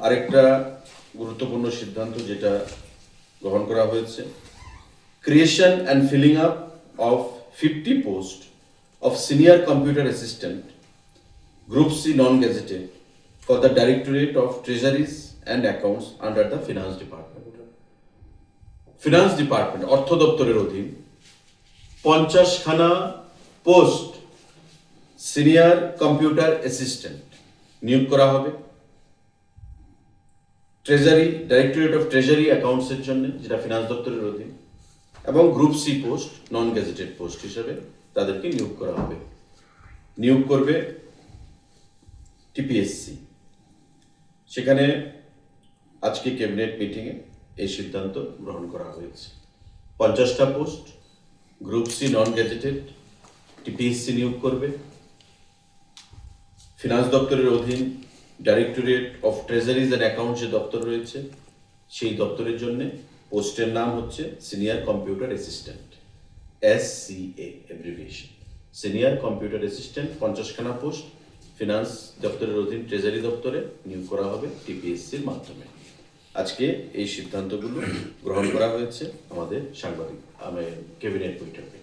আরেকটা গুরুত্বপূর্ণ সিদ্ধান্ত যেটা গ্রহণ করা হয়েছে, creation and filling up of 50 post of senior computer assistant group C non gazetted for the directorate of treasuries and accounts under the finance department. Finance department অর্থ দপ্তরের অধীন 50খানা পোস্ট সিনিয়র কম্পিউটার অ্যাসিস্ট্যান্ট নিয়োগ করা হবে treasury, directorate of treasury অ্যাকাউন্টসের জন্য, যেটা ফিনান্স দপ্তরের অধীন, এবং group C post non gazetted post হিসেবে তাদেরকে নিয়োগ করা হবে। নিয়োগ করবে টিপিএসসি। সেখানে আজকে ক্যাবিনেট মিটিংয়ে এই সিদ্ধান্ত গ্রহণ করা হয়েছে। 50টা post group C non gazetted TPSC নিয়োগ করবে। ফিনান্স দপ্তরের অধীন directorate of treasuries and accounts যে দপ্তর রয়েছে, সেই দপ্তরের জন্য পোস্টের নাম হচ্ছে senior computer assistant, SCA abbreviation. Senior computer assistant 50খানা পোস্ট ফিনান্স দপ্তরের অধীন ট্রেজারি দপ্তরে নিয়োগ করা হবে টিপিএসসির মাধ্যমে। আজকে এই সিদ্ধান্তগুলো গ্রহণ করা হয়েছে আমাদের ক্যাবিনেট বৈঠকে।